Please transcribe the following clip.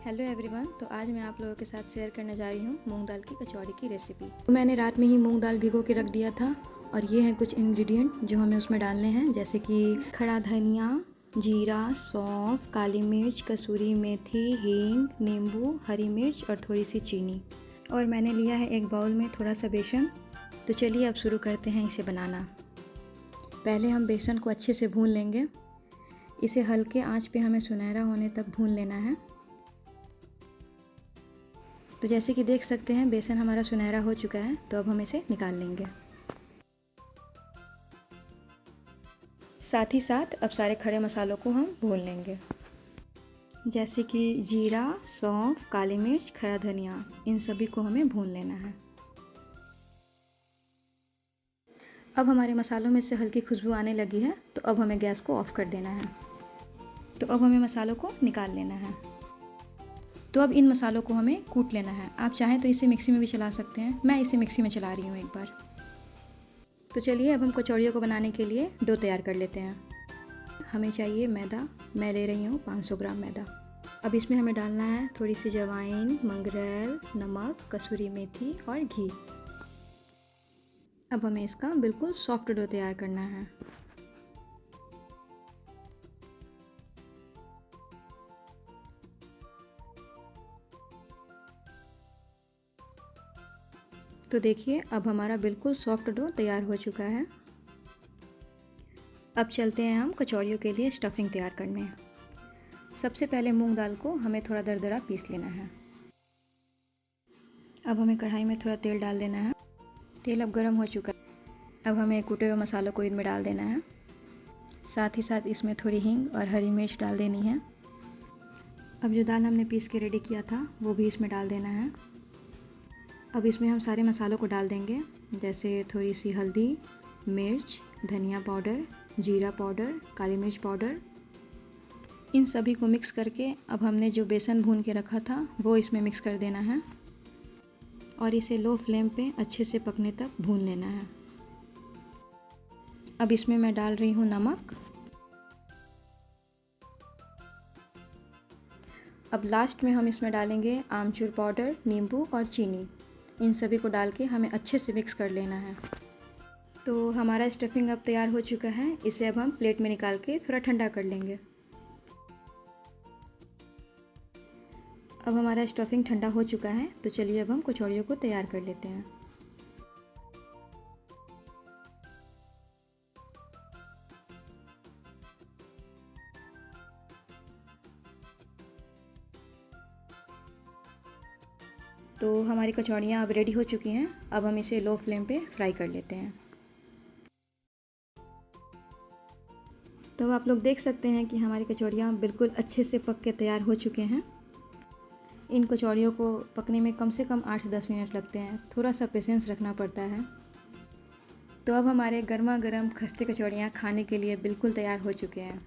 Hello everyone. तो आज मैं आप लोगों के साथ शेयर करने जा रही हूँ मूंग दाल की कचौड़ी की रेसिपी। तो मैंने रात में ही मूंग दाल भिगो के रख दिया था और ये हैं कुछ इंग्रेडिएंट जो हमें उसमें डालने हैं, जैसे कि खड़ा धनिया, जीरा, सौंफ, काली मिर्च, कसूरी मेथी, हींग, नींबू, हरी मिर्च और थोड़ी सी चीनी। और मैंने लिया है एक बाउल में थोड़ा सा बेसन। तो चलिए अब शुरू करते हैं इसे बनाना। पहले हम बेसन को अच्छे से भून लेंगे। इसे हल्के आंच पे हमें सुनहरा होने तक भून लेना है। तो जैसे कि देख सकते हैं बेसन हमारा सुनहरा हो चुका है, तो अब हम इसे निकाल लेंगे। साथ ही साथ अब सारे खड़े मसालों को हम भून लेंगे, जैसे कि जीरा, सौंफ, काली मिर्च, खड़ा धनिया, इन सभी को हमें भून लेना है। अब हमारे मसालों में से हल्की खुशबू आने लगी है, तो अब हमें गैस को ऑफ कर देना है। तो अब हमें मसालों को निकाल लेना है। तो अब इन मसालों को हमें कूट लेना है। आप चाहें तो इसे मिक्सी में भी चला सकते हैं, मैं इसे मिक्सी में चला रही हूँ एक बार। तो चलिए अब हम कचौड़ियों को बनाने के लिए डो तैयार कर लेते हैं। हमें चाहिए मैदा। मैं ले रही हूँ 500 ग्राम मैदा। अब इसमें हमें डालना है थोड़ी सी अजवाइन, मंगरेल, नमक, कसूरी मेथी और घी। अब हमें इसका बिल्कुल सॉफ्ट डो तैयार करना है। तो देखिए अब हमारा बिल्कुल सॉफ्ट डो तैयार हो चुका है। अब चलते हैं हम कचौड़ियों के लिए स्टफिंग तैयार करने। सबसे पहले मूंग दाल को हमें थोड़ा दरदरा पीस लेना है। अब हमें कढ़ाई में थोड़ा तेल डाल देना है। तेल अब गर्म हो चुका है। अब हमें कूटे हुए मसालों को इनमें डाल देना है। साथ ही साथ इसमें थोड़ी हींग और हरी मिर्च डाल देनी है। अब जो दाल हमने पीस के रेडी किया था वो भी इसमें डाल देना है। अब इसमें हम सारे मसालों को डाल देंगे, जैसे थोड़ी सी हल्दी, मिर्च, धनिया पाउडर, जीरा पाउडर, काली मिर्च पाउडर। इन सभी को मिक्स करके अब हमने जो बेसन भून के रखा था वो इसमें मिक्स कर देना है और इसे लो फ्लेम पे अच्छे से पकने तक भून लेना है। अब इसमें मैं डाल रही हूँ नमक। अब लास्ट में हम इसमें डालेंगे आमचूर पाउडर, नींबू और चीनी। इन सभी को डाल के हमें अच्छे से मिक्स कर लेना है। तो हमारा स्टफिंग अब तैयार हो चुका है। इसे अब हम प्लेट में निकाल के थोड़ा ठंडा कर लेंगे। अब हमारा स्टफिंग ठंडा हो चुका है, तो चलिए अब हम कचौड़ियों को तैयार कर लेते हैं। तो हमारी कचौड़ियाँ अब रेडी हो चुकी हैं। अब हम इसे लो फ्लेम पे फ्राई कर लेते हैं। तो आप लोग देख सकते हैं कि हमारी कचौड़ियाँ बिल्कुल अच्छे से पक के तैयार हो चुके हैं। इन कचौड़ियों को पकने में कम से कम 8 से 10 मिनट लगते हैं, थोड़ा सा पेशेंस रखना पड़ता है। तो अब हमारे गर्मा गर्म खस्ते कचौड़ियाँ खाने के लिए बिल्कुल तैयार हो चुके हैं।